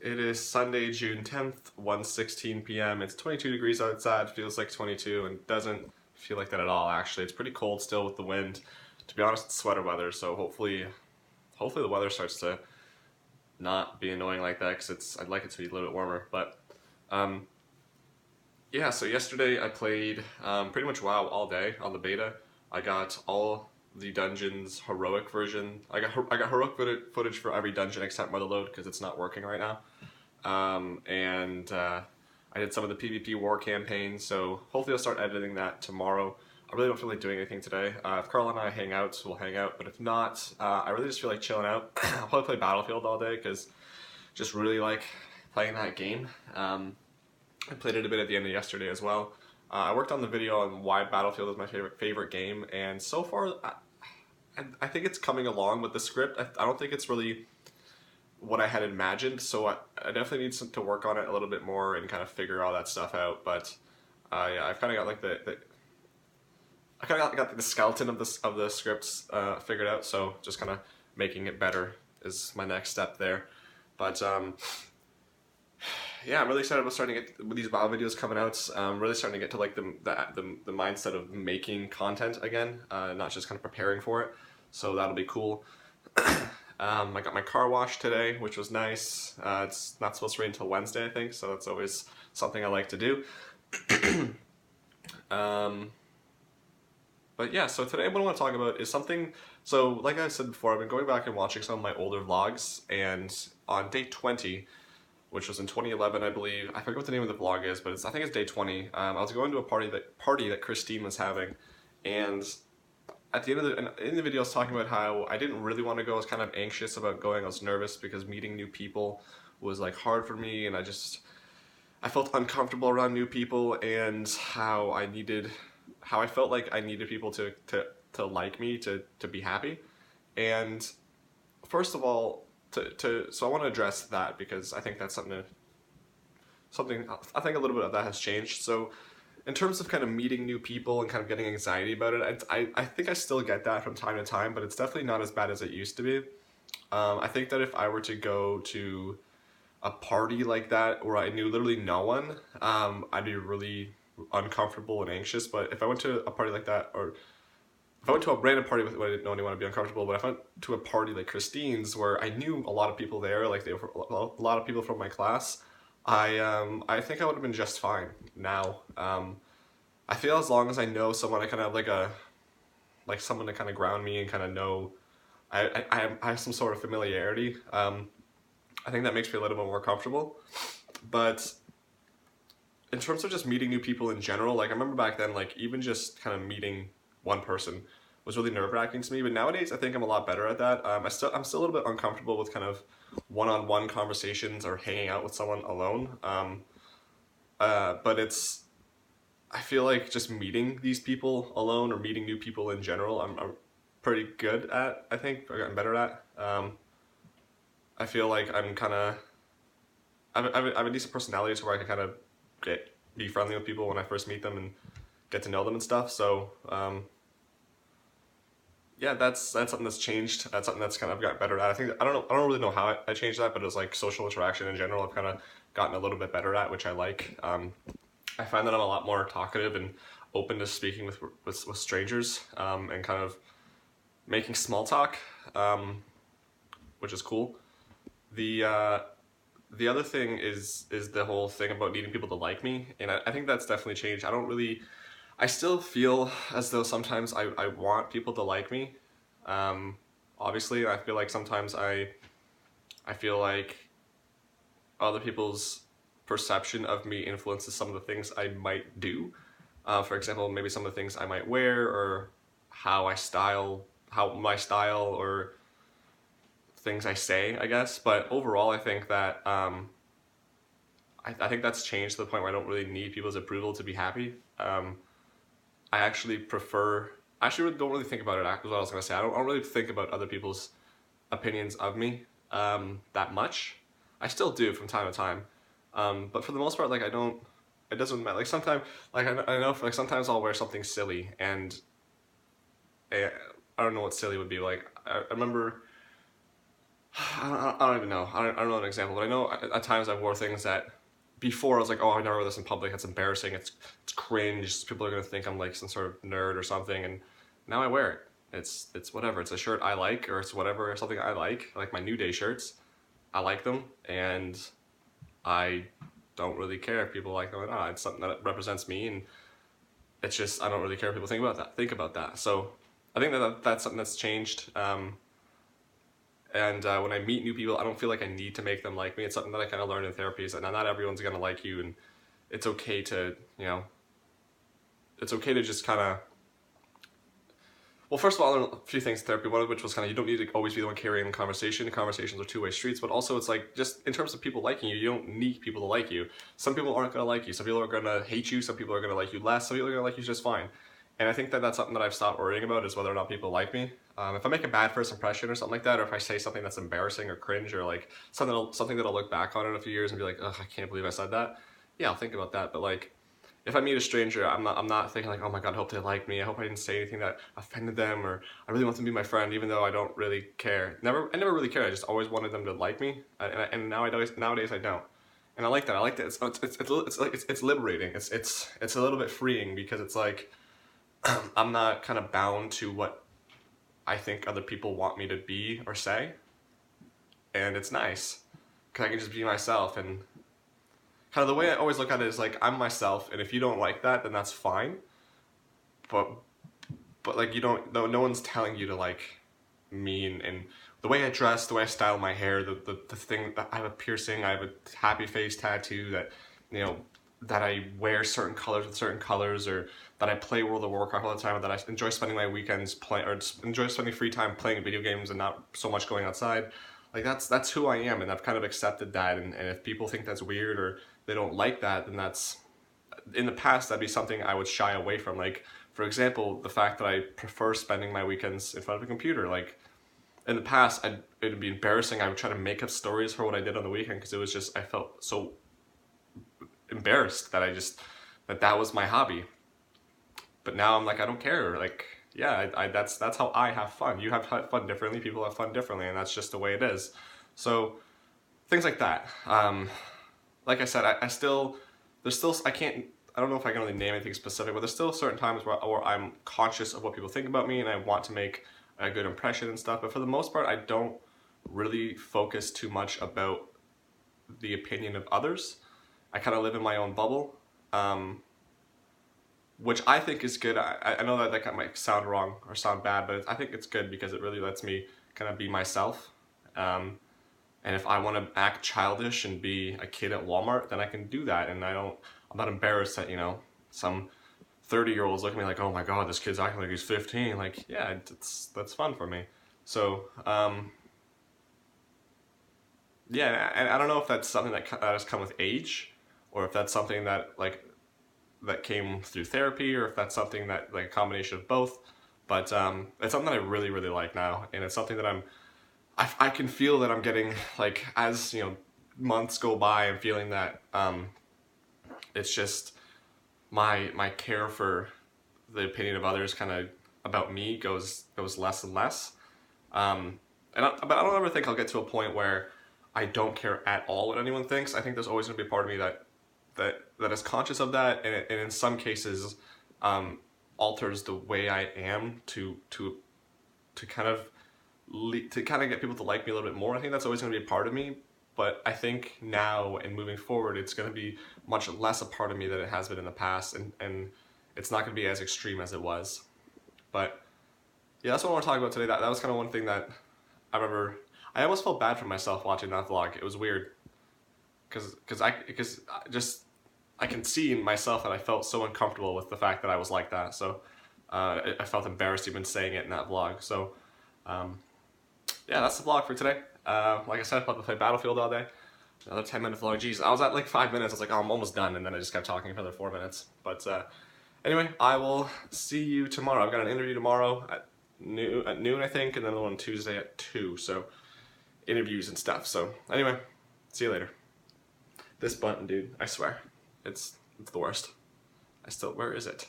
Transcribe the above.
It is Sunday, June 10th, 1:16 p.m. It's 22 degrees outside, feels like 22, and doesn't feel like that at all, actually. It's pretty cold still with the wind. To be honest, it's sweater weather, so hopefully the weather starts to not be annoying like that, because I'd like it to be a little bit warmer. But, um, yeah, so yesterday I played pretty much WoW all day on the beta. I got all the dungeons heroic version. I got heroic footage for every dungeon except Motherlode because it's not working right now. And I did some of the PvP war campaigns, so hopefully I'll start editing that tomorrow. I really don't feel like doing anything today. If Carl and I hang out, we'll hang out, but if not, I really just feel like chilling out. I'll probably play Battlefield all day because just really like playing that game. I played it a bit at the end of yesterday as well. I worked on the video on why Battlefield is my favorite game, and so far, I think it's coming along with the script. I don't think it's really what I had imagined, so I definitely need to work on it a little bit more and kind of figure all that stuff out. But yeah, I've kind of got like I kind of got the skeleton of the scripts figured out. So just kind of making it better is my next step there. But yeah, I'm really excited about starting to get with these WoW videos coming out. I'm really starting to get to like the mindset of making content again, not just kind of preparing for it. So that'll be cool. I got my car washed today, which was nice. It's not supposed to rain until Wednesday, I think, so that's always something I like to do. But yeah, so today what I want to talk about is something, so like I said before, I've been going back and watching some of my older vlogs, and on day 20, which was in 2011, I believe, I forget what the name of the vlog is, but I think it's day 20, I was going to a party that Christine was having, and at the end of in the video, I was talking about how I didn't really want to go. I was kind of anxious about going. I was nervous because meeting new people was like hard for me, and I felt uncomfortable around new people, and how I felt like I needed people to like me to be happy. And first of all, so I want to address that because I think that's something I think a little bit of that has changed. So in terms of kind of meeting new people and kind of getting anxiety about it, I think I still get that from time to time, but it's definitely not as bad as it used to be. I think that if I were to go to a party like that where I knew literally no one, I'd be really uncomfortable and anxious. But if I went to a party like that, or if I went to a random party where I didn't know anyone, I'd be uncomfortable. But if I went to a party like Christine's where I knew a lot of people there, like they were a lot of people from my class, I think I would have been just fine now. I feel as long as I know someone, I kind of have like someone to kind of ground me and kind of know I have some sort of familiarity. I think that makes me a little bit more comfortable. But in terms of just meeting new people in general, like I remember back then, like even just kind of meeting one person was really nerve-wracking to me. But nowadays, I think I'm a lot better at that. I'm still a little bit uncomfortable with kind of one-on-one conversations or hanging out with someone alone. But I feel like just meeting these people alone or meeting new people in general, I'm pretty good at. I think I've gotten better at. I feel like I'm kind of I have a decent personality to where I can kind of be friendly with people when I first meet them and get to know them and stuff. So yeah, that's something that's changed. That's something that's kind of gotten better at. I don't really know how I changed that, but it's like social interaction in general. I've kind of gotten a little bit better at, which I like. I find that I'm a lot more talkative and open to speaking with strangers, and kind of making small talk, which is cool. The other thing is the whole thing about needing people to like me, and I think that's definitely changed. I still feel as though sometimes I want people to like me. Obviously, I feel like sometimes I feel like other people's perception of me influences some of the things I might do. For example, maybe some of the things I might wear, or how my style, or things I say, I guess. But overall, I think that I think that's changed to the point where I don't really need people's approval to be happy. I actually prefer. I actually don't really think about it. That's what I was gonna say. I don't really think about other people's opinions of me that much. I still do from time to time, but for the most part, like I don't. It doesn't matter. Like sometimes, like I know, like sometimes I'll wear something silly, and I don't know what silly would be. Like I remember I don't even know. I don't know an example, but I know at times I wore things that before I was like, oh, I never wear this in public. That's embarrassing. It's cringe. People are gonna think I'm like some sort of nerd or something. And now I wear it. It's whatever. It's a shirt I like, or it's whatever something I like. Like my New Day shirts, I like them, and I don't really care if people like them or not. It's something that represents me, and it's just I don't really care if people think about that. Think about that. So I think that's something that's changed. And when I meet new people, I don't feel like I need to make them like me. It's something that I kind of learned in therapy is that not everyone's gonna like you, and it's okay to it's okay to just kind of. Well, first of all, I learned a few things in therapy. One of which was kind of you don't need to always be the one carrying the conversation. The conversations are two-way streets, but also it's like just in terms of people liking you, you don't need people to like you. Some people aren't gonna like you. Some people are gonna hate you. Some people are gonna like you less. Some people are gonna like you just fine. And I think that that's something that I've stopped worrying about is whether or not people like me. If I make a bad first impression or something like that, or if I say something that's embarrassing or cringe or like something that I'll look back on in a few years and be like, ugh, I can't believe I said that. Yeah, I'll think about that. But like, if I meet a stranger, I'm not thinking like, oh my god, I hope they like me. I hope I didn't say anything that offended them, or I really want them to be my friend, even though I don't really care. I never really cared. I just always wanted them to like me, and nowadays I don't. And I like that. I like that. It's liberating. It's a little bit freeing because it's like I'm not kind of bound to what I think other people want me to be or say, and it's nice because I can just be myself. And kind of the way I always look at it is like I'm myself, and if you don't like that, then that's fine. But like you don't, no one's telling you to like me, and the way I dress, the way I style my hair, the thing that I have a piercing, I have a happy face tattoo that you know that I wear certain colors with certain colors, or that I play World of Warcraft all the time, or that I enjoy spending my weekends playing, or just enjoy spending free time playing video games and not so much going outside. Like that's who I am, and I've kind of accepted that. And if people think that's weird or they don't like that, then that's in the past that'd be something I would shy away from. Like for example, the fact that I prefer spending my weekends in front of a computer. Like in the past, it'd be embarrassing. I would try to make up stories for what I did on the weekend because it was just I felt so embarrassed that that was my hobby. But now I'm like I don't care. Like yeah, that's how I have fun. You have fun differently. People have fun differently, and that's just the way it is. So things like that. Like I said, I still there's still I can't. I don't know if I can really name anything specific, but there's still certain times where I'm conscious of what people think about me, and I want to make a good impression and stuff. But for the most part, I don't really focus too much about the opinion of others. I kind of live in my own bubble, which I think is good. I know that might sound wrong or sound bad, but I think it's good because it really lets me kind of be myself. And if I want to act childish and be a kid at Walmart, then I can do that, and I'm not embarrassed that some 30-year-olds look at me like, oh my god, this kid's acting like he's 15. Like, yeah, that's fun for me. So, yeah, and I don't know if that's something that has come with age, or if that's something that that came through therapy, or if that's something that like a combination of both. But it's something that I really really like now, and it's something that I can feel that I'm getting like as months go by, I'm feeling that it's just my care for the opinion of others kind of about me goes less and less. But I don't ever think I'll get to a point where I don't care at all what anyone thinks. I think there's always going to be a part of me that is conscious of that, and in some cases alters the way I am to kind of get people to like me a little bit more. I think that's always going to be a part of me, but I think now and moving forward, it's going to be much less a part of me than it has been in the past, and it's not going to be as extreme as it was. But yeah, that's what I want to talk about today. That was kind of one thing that I remember. I almost felt bad for myself watching that vlog. It was weird because I can see in myself that I felt so uncomfortable with the fact that I was like that. So I felt embarrassed even saying it in that vlog. So yeah, that's the vlog for today. Like I said, I'm about to play Battlefield all day. Another 10-minute vlog. Jeez, I was at like 5 minutes. I was like, oh, I'm almost done, and then I just kept talking for another 4 minutes. But anyway, I will see you tomorrow. I've got an interview tomorrow at noon, I think, and then one Tuesday at 2. So interviews and stuff. So anyway, see you later. This button, dude, I swear, it's the worst. Where is it?